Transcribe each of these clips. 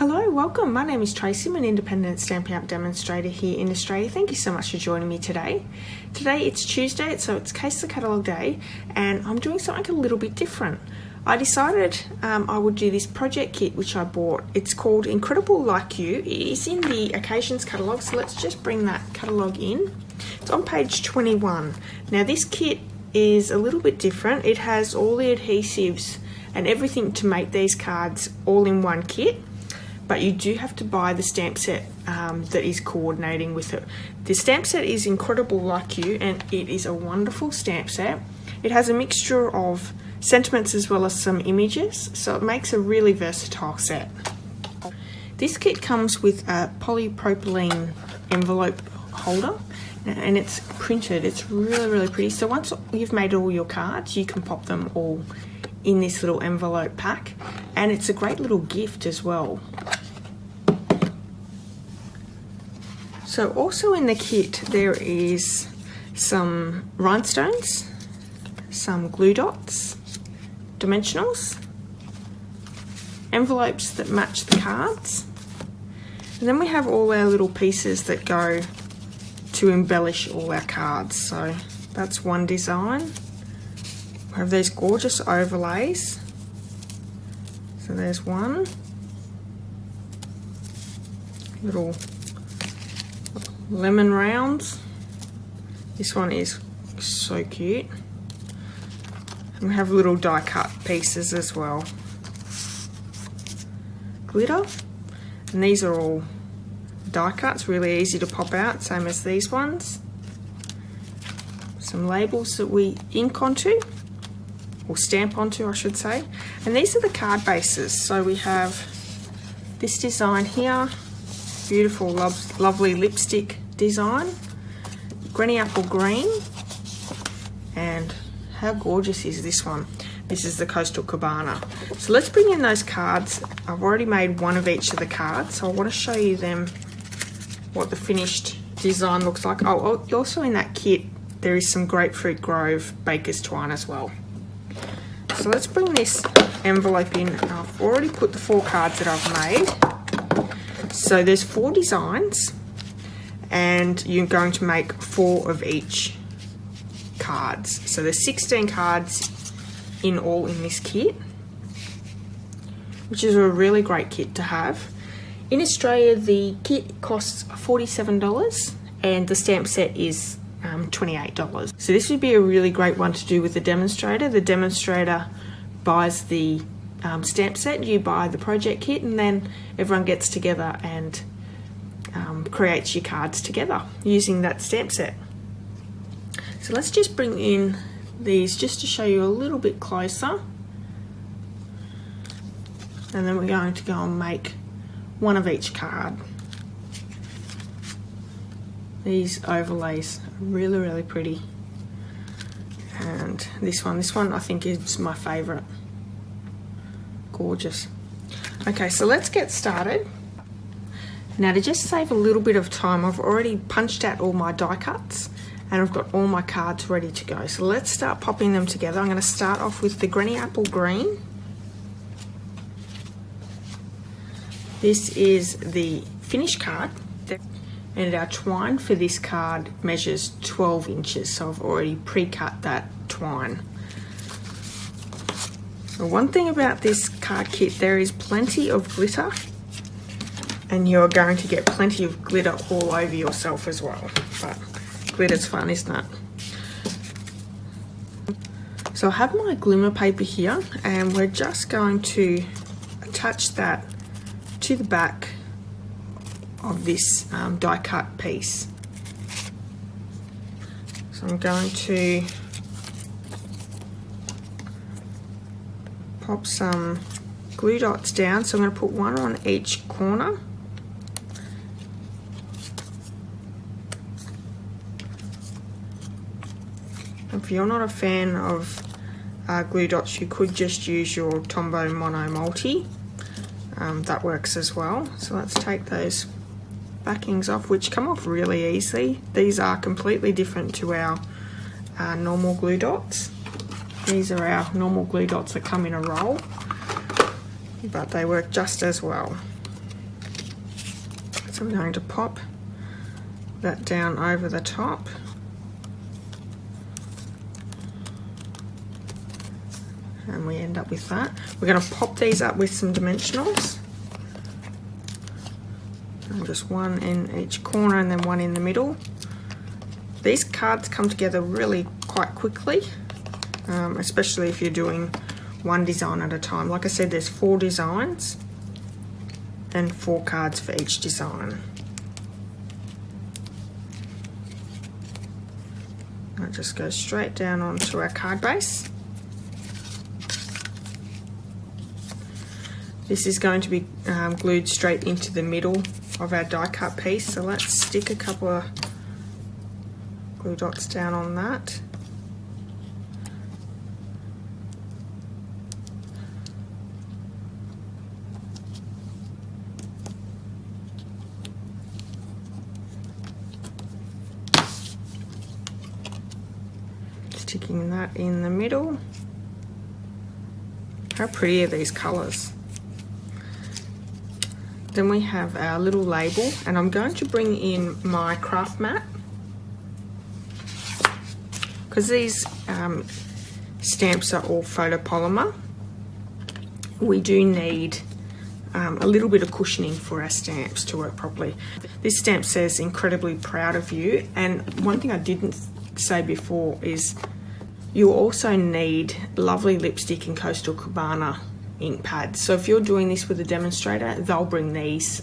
Hello, welcome. My name is Tracy. I'm an independent Stampin' Up demonstrator here in Australia. Thank you so much for joining me today. Today it's Tuesday, so it's CASEing the Catalogue day, and I'm doing something a little bit different. I decided I would do this project kit which I bought. It's called Incredible Like You. It is in the Occasions Catalogue, so let's just bring that catalogue in. It's on page 21. Now this kit is a little bit different. It has all the adhesives and everything to make these cards all in one kit. But you do have to buy the stamp set that is coordinating with it. The stamp set is Incredible Like You, and it is a wonderful stamp set. It has a mixture of sentiments as well as some images, so it makes a really versatile set. This kit comes with a polypropylene envelope holder, and it's printed. It's really pretty. So once you've made all your cards, you can pop them all in this little envelope pack, and it's a great little gift as well. So also in the kit there is some rhinestones, some glue dots, dimensionals, envelopes that match the cards, and then we have all our little pieces that go to embellish all our cards. So that's one design. We have these gorgeous overlays. So there's one little lemon rounds. This one is so cute. And we have little die cut pieces as well. Glitter, and these are all die cuts, really easy to pop out, same as these ones. Some labels that we ink onto, or stamp onto I should say, and these are the card bases. So we have this design here, beautiful lovely lipstick design, granny apple green, and how gorgeous is this one? This is the Coastal Cabana. So let's bring in those cards. I've already made one of each of the cards, so I want to show you them, what the finished design looks like. Oh, also in that kit there is some Grapefruit Grove baker's twine as well. So let's bring this envelope in. I've already put the 4 cards that I've made. So there's 4 designs, and you're going to make 4 of each cards. So there's 16 cards in all in this kit, which is a really great kit to have. In Australia the kit costs $47 and the stamp set is $28. So this would be a really great one to do with the demonstrator. The demonstrator buys the stamp set, you buy the project kit, and then everyone gets together and creates your cards together using that stamp set. So let's just bring in these just to show you a little bit closer, and then we're going to go and make one of each card. These overlays are really pretty, and this one I think is my favorite. Gorgeous. Okay, so let's get started. Now to just save a little bit of time, I've already punched out all my die cuts and I've got all my cards ready to go. So let's start popping them together. I'm going to start off with the Granny Apple Green. This is the finished card, and our twine for this card measures 12 inches, so I've already pre-cut that twine. So one thing about this card kit, there is plenty of glitter, and you're going to get plenty of glitter all over yourself as well, but glitter's fun, isn't it? So I have my glimmer paper here, and we're just going to attach that to the back of this die cut piece. So I'm going to pop some glue dots down. So I'm going to put one on each corner. If you're not a fan of glue dots, you could just use your Tombow Mono Multi. That works as well. So let's take those backings off, which come off really easily. These are completely different to our normal glue dots. These are our normal glue dots that come in a roll, but they work just as well. So we're going to pop that down over the top. And we end up with that. We're going to pop these up with some dimensionals. And just one in each corner and then one in the middle. These cards come together really quite quickly, especially if you're doing one design at a time. Like I said, there's 4 designs and 4 cards for each design. That just goes straight down onto our card base. This is going to be glued straight into the middle of our die cut piece, so let's stick a couple of glue dots down on that. Sticking that in the middle. How pretty are these colours? Then we have our little label, and I'm going to bring in my craft mat because these stamps are all photopolymer. We do need a little bit of cushioning for our stamps to work properly. This stamp says incredibly proud of you, and one thing I didn't say before is you also need lovely lipstick and Coastal Cabana ink pads. So if you're doing this with a demonstrator, they'll bring these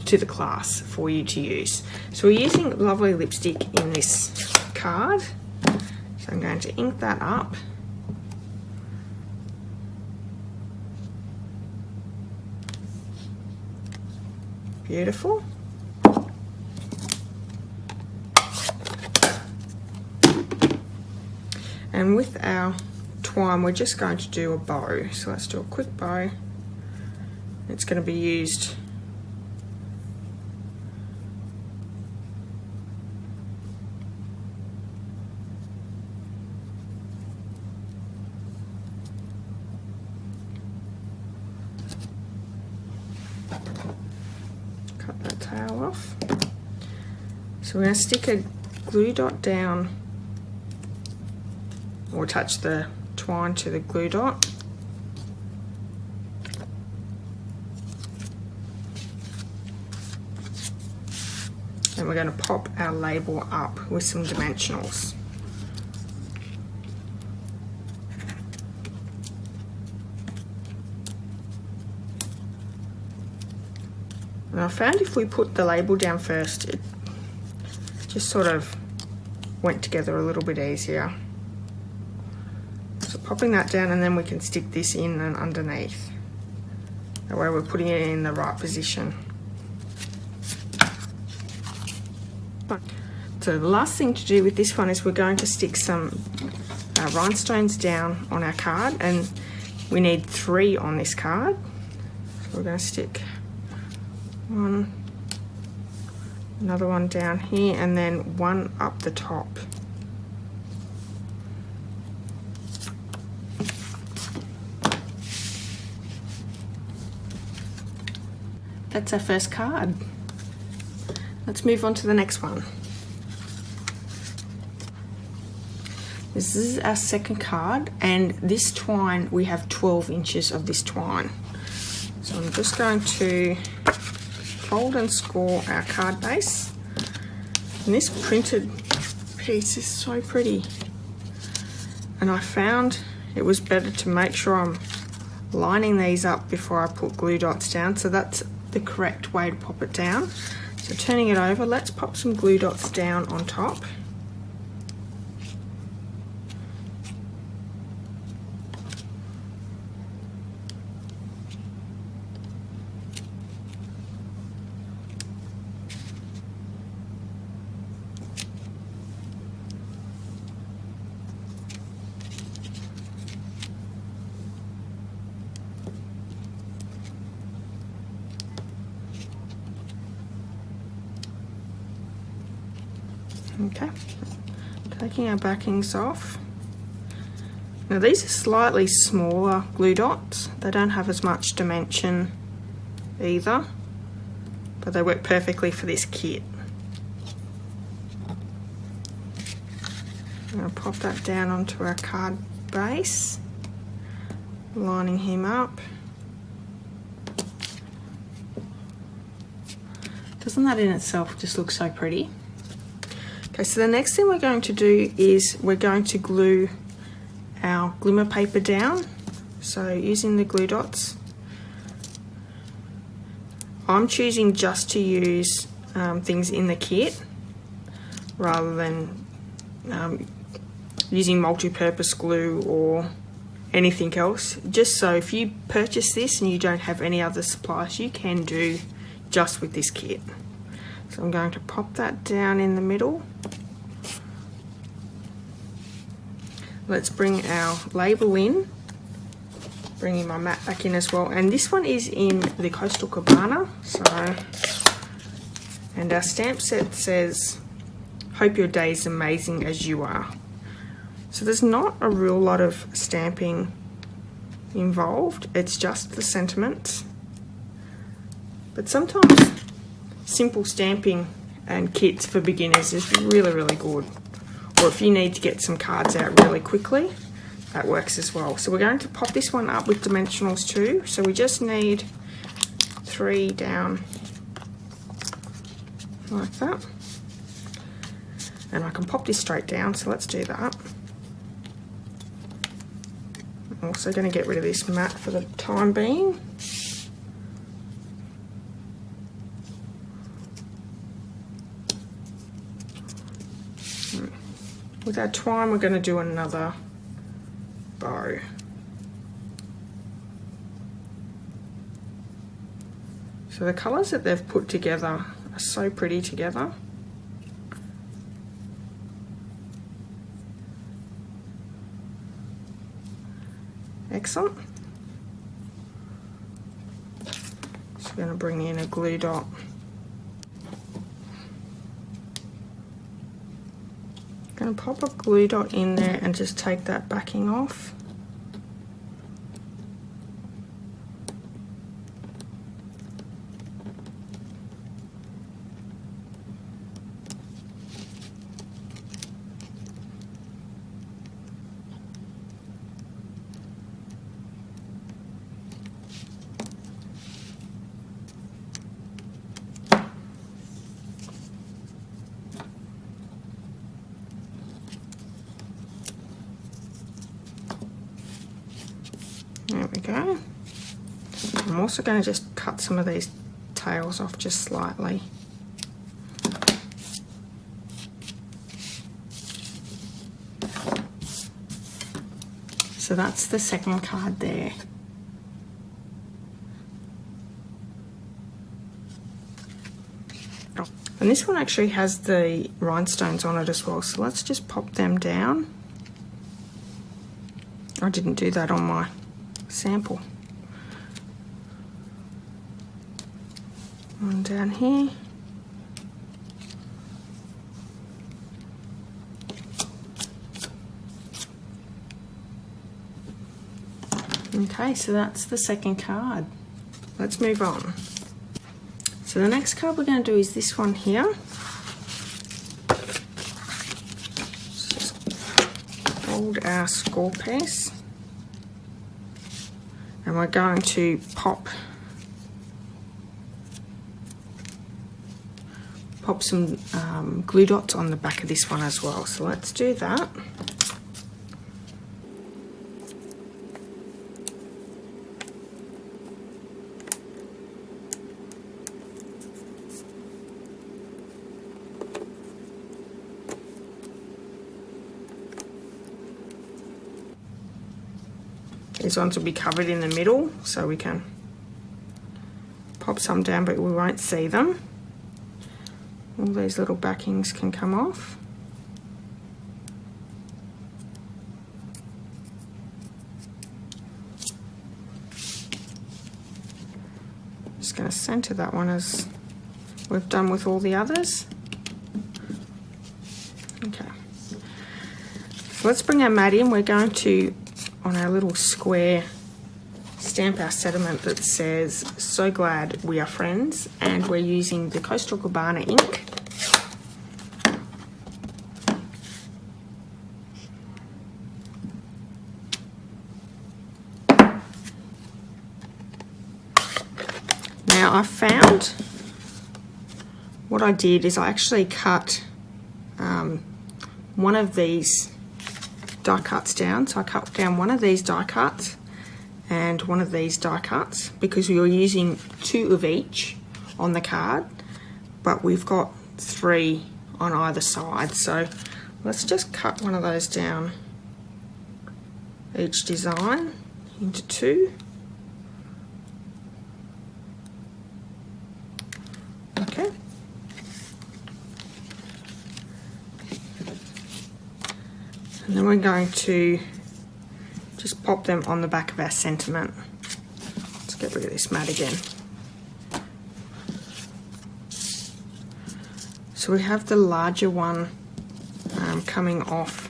to the class for you to use. So we're using lovely lipstick in this card. So I'm going to ink that up. Beautiful. And with our twine, we're just going to do a bow. So let's do a quick bow. It's going to be used cut that tail off. So we're going to stick a glue dot down, or attach the twine to the glue dot. And we're going to pop our label up with some dimensionals. And I found if we put the label down first, it just sort of went together a little bit easier. So popping that down, and then we can stick this in and underneath. That way we're putting it in the right position. So the last thing to do with this one is we're going to stick some rhinestones down on our card, and we need 3 on this card. So we're going to stick one, another one down here, and then one up the top. That's our first card. Let's move on to the next one. This is our second card, and this twine, we have 12 inches of this twine. So I'm just going to fold and score our card base. And this printed piece is so pretty. And I found it was better to make sure I'm lining these up before I put glue dots down. So that's the correct way to pop it down. So turning it over, let's pop some glue dots down on top. Okay, taking our backings off. Now these are slightly smaller glue dots. They don't have as much dimension either. but they work perfectly for this kit. I'm going to pop that down onto our card base, lining him up. Doesn't that in itself just look so pretty? Okay, so the next thing we're going to do is we're going to glue our glimmer paper down. So using the glue dots, I'm choosing just to use things in the kit rather than using multi-purpose glue or anything else. Just so if you purchase this and you don't have any other supplies, you can do just with this kit. So I'm going to pop that down in the middle. Let's bring our label in, bringing my mat back in as well, and this one is in the Coastal Cabana. And our stamp set says, "Hope your day is amazing as you are." So there's not a real lot of stamping involved, it's just the sentiments. But sometimes simple stamping and kits for beginners is really good. Or if you need to get some cards out really quickly, that works as well. So we're going to pop this one up with dimensionals too. So we just need 3 down like that. And I can pop this straight down, so let's do that. I'm also going to get rid of this mat for the time being. With our twine, we're going to do another bow. So the colours that they've put together are so pretty together. Excellent. So we're going to bring in a glue dot. Going to pop a glue dot in there and just take that backing off. There we go. I'm also going to just cut some of these tails off just slightly. So that's the second card there. And this one actually has the rhinestones on it as well, so let's just pop them down. I didn't do that on my sample. One down here. Okay, so that's the second card. Let's move on. So the next card we're going to do is this one here. Just hold our score piece. And we're going to pop some glue dots on the back of this one as well. So let's do that. These ones will be covered in the middle, so we can pop some down, but we won't see them. All these little backings can come off. Just going to center that one as we've done with all the others. Okay. So let's bring our mat in. We're going to, on our little square stamp our sentiment that says, "So glad we are friends," and we're using the Coastal Cabana ink. Now I found what I did is I actually cut one of these die cuts down. So I cut down one of these die cuts and one of these die cuts because we were using 2 of each on the card, but we've got 3 on either side. So let's just cut one of those down each design into 2. Okay. And then we're going to just pop them on the back of our sentiment. Let's get rid of this mat again. So we have the larger one coming off.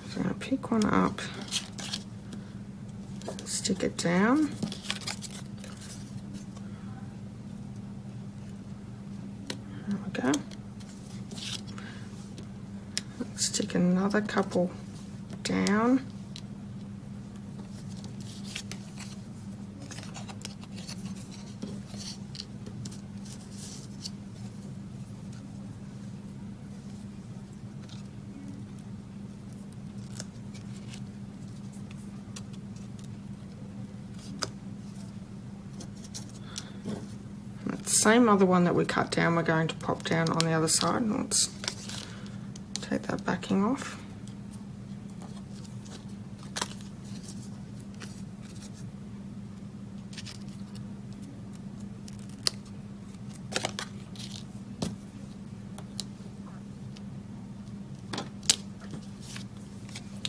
So I'm going to pick one up, stick it down. There we go. Let's stick another couple down. Same other one that we cut down, we're going to pop down on the other side. Let's take that backing off.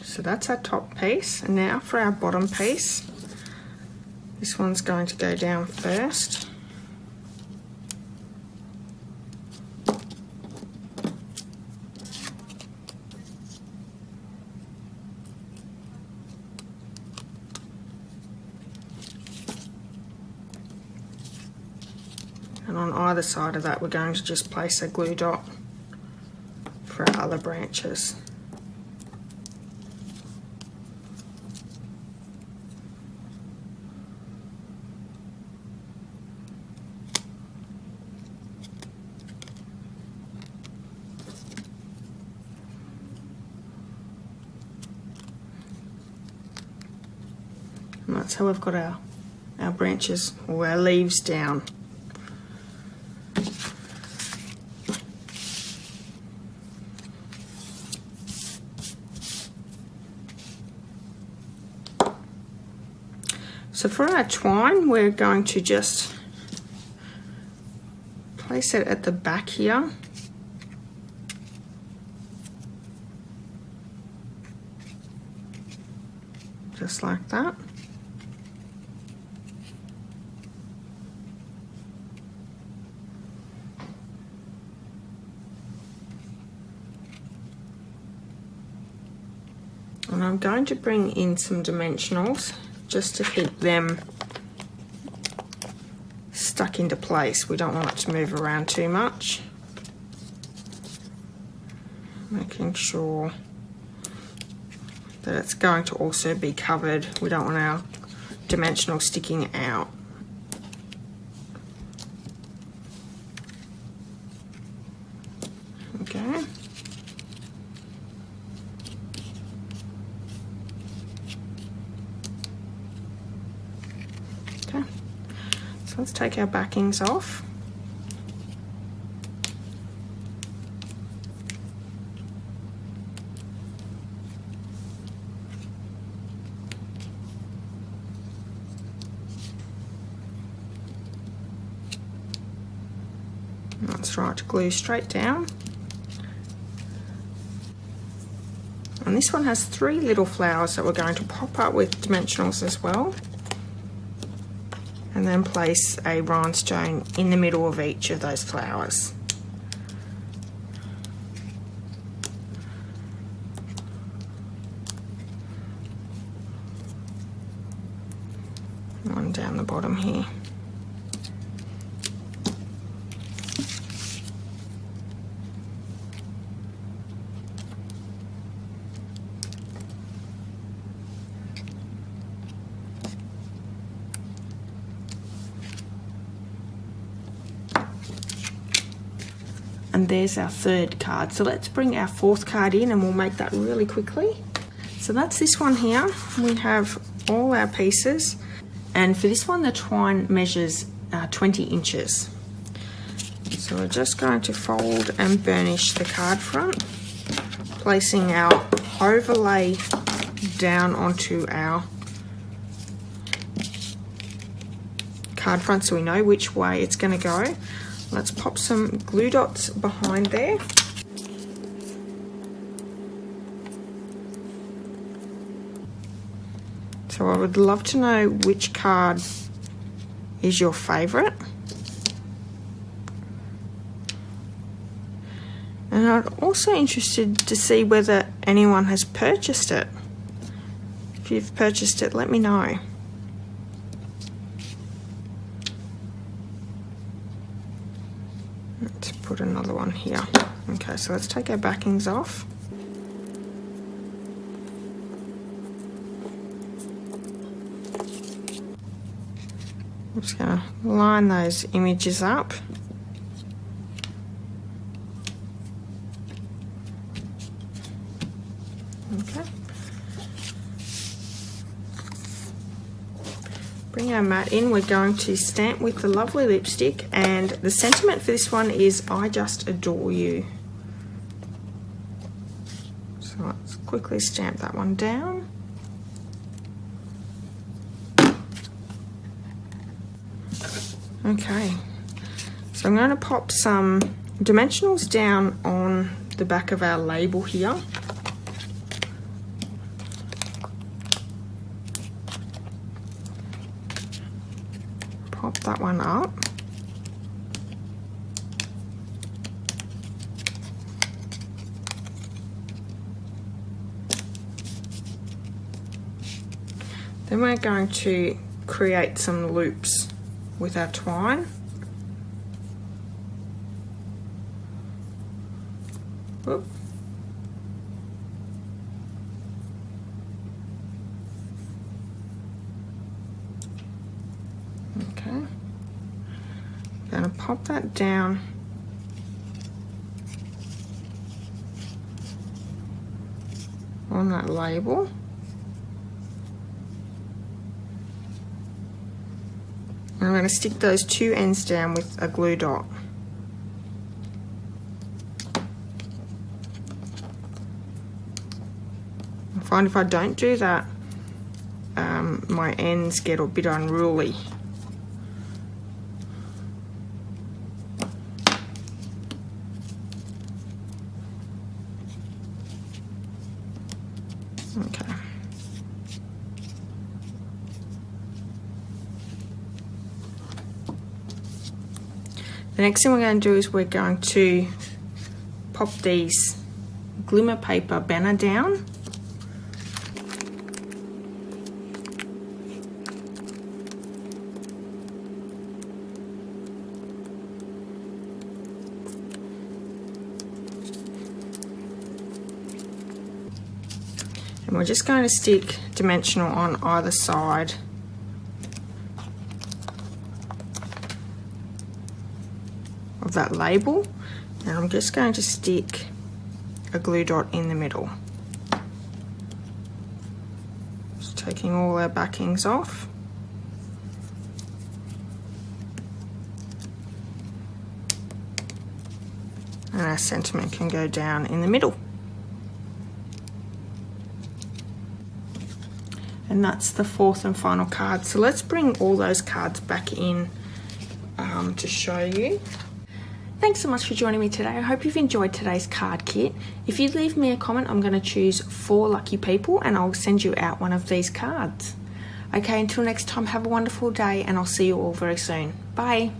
So that's our top piece, and now for our bottom piece. This one's going to go down first. And on either side of that, we're going to just place a glue dot for our other branches. And that's how we've got our branches or our leaves down. So for our twine, we're going to just place it at the back here. Just like that. And I'm going to bring in some dimensionals just to keep them stuck into place. We don't want it to move around too much. Making sure that it's going to also be covered. We don't want our dimensional sticking out. Okay. So let's take our backings off. That's right, glue straight down. And this one has 3 little flowers that we're going to pop up with dimensionals as well. And then place a rhinestone in the middle of each of those flowers. One down the bottom here. And there's our third card. So let's bring our fourth card in and we'll make that really quickly. So that's this one here. We have all our pieces. And for this one, the twine measures 20 inches. So we're just going to fold and burnish the card front, placing our overlay down onto our card front so we know which way it's going to go. Let's pop some glue dots behind there. So I would love to know which card is your favourite. And I'm also interested to see whether anyone has purchased it. If you've purchased it, let me know. Let's put another one here. Okay, so let's take our backings off. I'm just going to line those images up. Okay. Bring our mat in. We're going to stamp with the lovely lipstick, and the sentiment for this one is I just adore you. So let's quickly stamp that one down. Okay, so I'm going to pop some dimensionals down on the back of our label here. Pop that one up. Then we're going to create some loops with our twine. Oop. Okay. I'm going to pop that down on that label. And I'm going to stick those two ends down with a glue dot. I find if I don't do that, my ends get a bit unruly. Okay. The next thing we're going to do is we're going to pop these glimmer paper banner down. And we're just going to stick dimensional on either side of that label, and I'm just going to stick a glue dot in the middle. Just taking all our backings off. And our sentiment can go down in the middle. And that's the fourth and final card. So let's bring all those cards back in to show you. Thanks so much for joining me today. I hope you've enjoyed today's card kit. If you leave me a comment, I'm going to choose 4 lucky people and I'll send you out one of these cards. Okay, until next time, have a wonderful day and I'll see you all very soon. Bye.